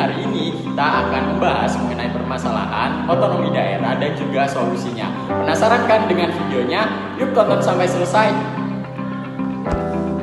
hari ini kita akan membahas mengenai permasalahan otonomi daerah dan juga solusinya. Penasaran kan dengan videonya? Yuk tonton sampai selesai.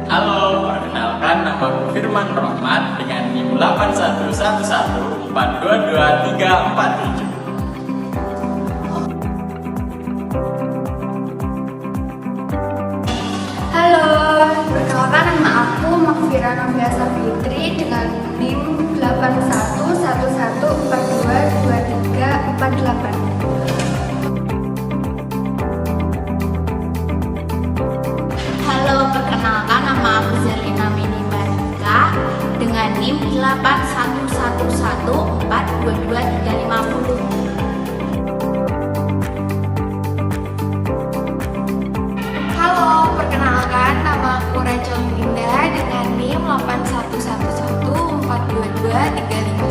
Halo, perkenalkan namaku Firman Rohmat dengan NIM 81114222347. Halo, perkenalkan nama aku Makfira Noviasa Fitri dengan NIM 8111422348. Halo, perkenalkan nama aku Zalina Minimarika dengan NIM 81114222350. Halo, perkenalkan nama aku Rachel Winda dengan NIM 811422351.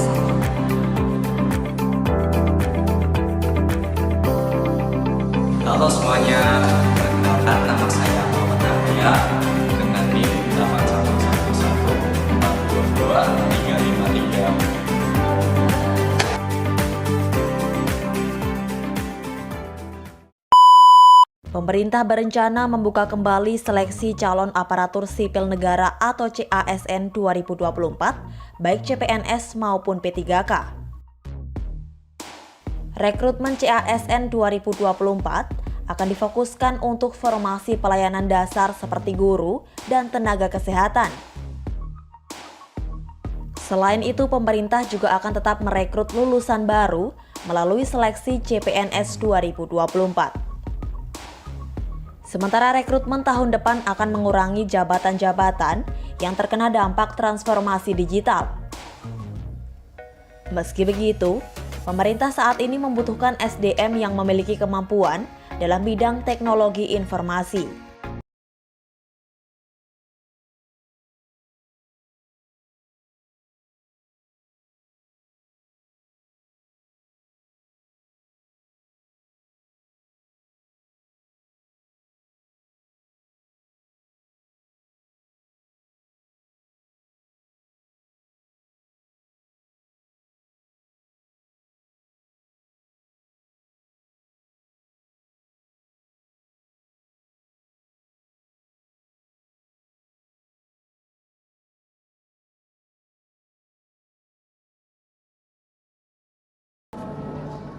Halo semuanya, perkenalkan nama saya Muhammad Arya dengan NIM 81114222353. Pemerintah berencana membuka kembali seleksi calon aparatur sipil negara atau CASN 2024, baik CPNS maupun P3K. Rekrutmen CASN 2024 akan difokuskan untuk formasi pelayanan dasar seperti guru dan tenaga kesehatan. Selain itu, pemerintah juga akan tetap merekrut lulusan baru melalui seleksi CPNS 2024. Sementara rekrutmen tahun depan akan mengurangi jabatan-jabatan yang terkena dampak transformasi digital. Meski begitu, pemerintah saat ini membutuhkan SDM yang memiliki kemampuan dalam bidang teknologi informasi.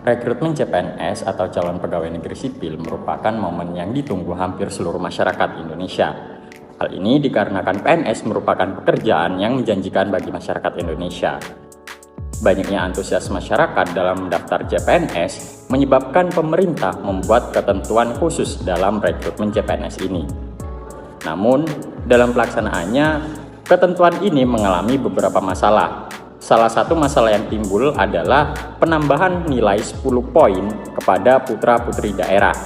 Rekrutmen CPNS atau calon pegawai negeri sipil merupakan momen yang ditunggu hampir seluruh masyarakat Indonesia. Hal ini dikarenakan PNS merupakan pekerjaan yang menjanjikan bagi masyarakat Indonesia. Banyaknya antusias masyarakat dalam mendaftar CPNS menyebabkan pemerintah membuat ketentuan khusus dalam rekrutmen CPNS ini. Namun, dalam pelaksanaannya, ketentuan ini mengalami beberapa masalah. Salah satu masalah yang timbul adalah penambahan nilai 10 poin kepada putra-putri daerah.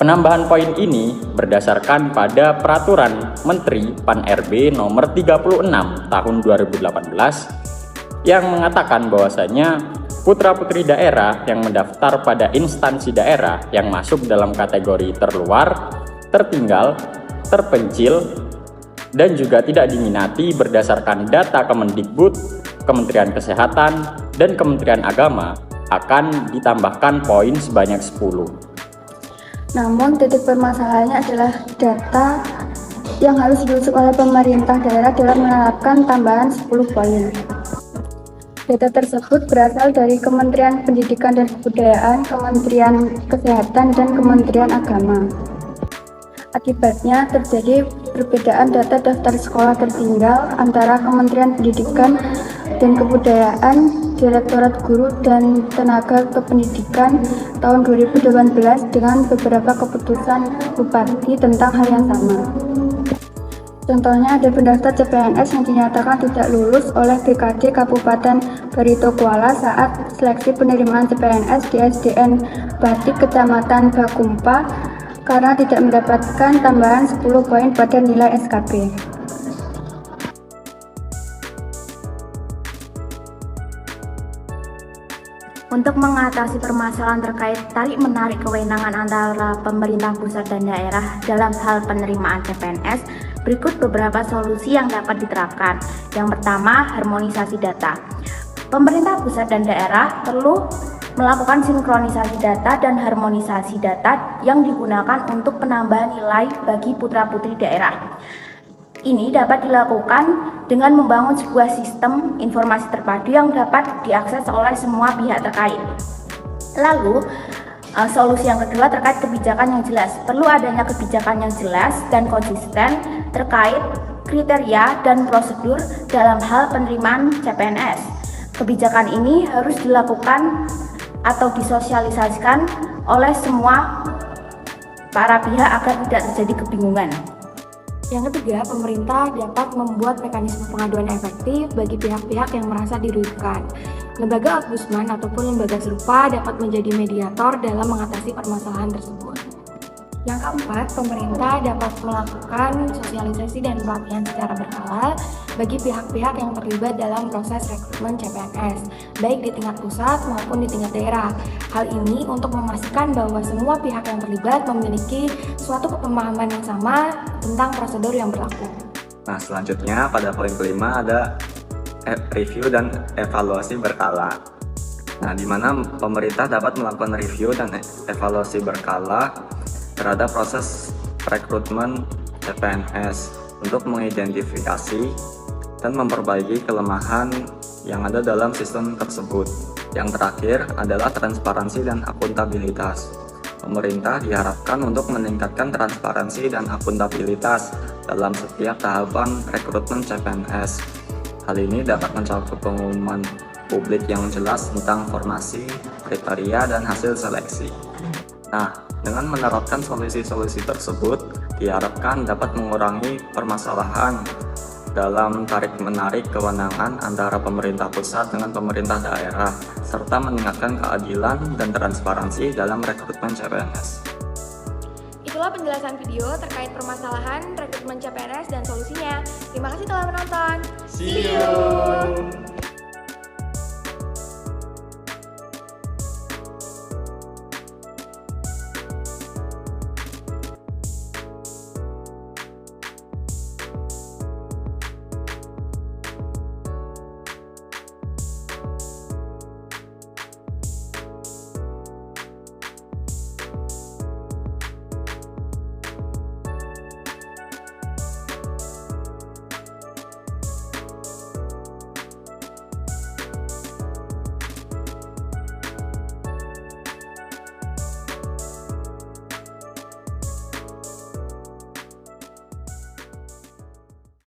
Penambahan poin ini berdasarkan pada Peraturan Menteri Pan-RB nomor 36 tahun 2018 yang mengatakan bahwasanya putra-putri daerah yang mendaftar pada instansi daerah yang masuk dalam kategori terluar, tertinggal, terpencil, dan juga tidak diminati berdasarkan data Kemendikbud, Kementerian Kesehatan, dan Kementerian Agama akan ditambahkan poin sebanyak 10. Namun titik permasalahannya adalah data yang harus diusut oleh pemerintah daerah dalam menerapkan tambahan 10 poin. Data tersebut berasal dari Kementerian Pendidikan dan Kebudayaan, Kementerian Kesehatan, dan Kementerian Agama. Akibatnya terjadi perbedaan data daftar sekolah tertinggal antara Kementerian Pendidikan dan Kebudayaan, Direktorat Guru dan Tenaga Kependidikan tahun 2018 dengan beberapa keputusan Bupati tentang hal yang sama. Contohnya ada pendaftar CPNS yang dinyatakan tidak lulus oleh BKD Kabupaten Barito Kuala saat seleksi penerimaan CPNS di SDN Batik Kecamatan Bakumpa karena tidak mendapatkan tambahan 10 poin pada nilai SKP. Untuk mengatasi permasalahan terkait tarik-menarik kewenangan antara pemerintah pusat dan daerah dalam hal penerimaan CPNS, berikut beberapa solusi yang dapat diterapkan. Yang pertama, harmonisasi data. pemerintah pusat dan daerah perlu melakukan sinkronisasi data dan harmonisasi data yang digunakan untuk penambahan nilai bagi putra-putri daerah. Ini dapat dilakukan dengan membangun sebuah sistem informasi terpadu yang dapat diakses oleh semua pihak terkait. Lalu, solusi yang kedua terkait kebijakan yang jelas. Perlu adanya kebijakan yang jelas dan konsisten terkait kriteria dan prosedur dalam hal penerimaan CPNS. Kebijakan ini harus dilakukan atau disosialisasikan oleh semua para pihak agar tidak terjadi kebingungan. Yang ketiga, pemerintah dapat membuat mekanisme pengaduan efektif bagi pihak-pihak yang merasa dirugikan. Lembaga Ombudsman ataupun lembaga serupa dapat menjadi mediator dalam mengatasi permasalahan tersebut. Yang keempat, pemerintah dapat melakukan sosialisasi dan pelatihan secara berkala bagi pihak-pihak yang terlibat dalam proses rekrutmen CPNS, baik di tingkat pusat maupun di tingkat daerah. Hal ini untuk memastikan bahwa semua pihak yang terlibat memiliki suatu pemahaman yang sama tentang prosedur yang berlaku. Nah, selanjutnya pada poin kelima ada review dan evaluasi berkala. Nah, di mana pemerintah dapat melakukan review dan evaluasi berkala terhadap proses rekrutmen CPNS untuk mengidentifikasi dan memperbaiki kelemahan yang ada dalam sistem tersebut. Yang terakhir adalah transparansi dan akuntabilitas. Pemerintah diharapkan untuk meningkatkan transparansi dan akuntabilitas dalam setiap tahapan rekrutmen CPNS. Hal ini dapat mencakup pengumuman publik yang jelas tentang formasi, kriteria, dan hasil seleksi. Nah, dengan menerapkan solusi-solusi tersebut, diharapkan dapat mengurangi permasalahan dalam tarik-menarik kewenangan antara pemerintah pusat dengan pemerintah daerah, serta meningkatkan keadilan dan transparansi dalam rekrutmen CPNS. Itulah penjelasan video terkait permasalahan rekrutmen CPNS dan solusinya. Terima kasih telah menonton. See you.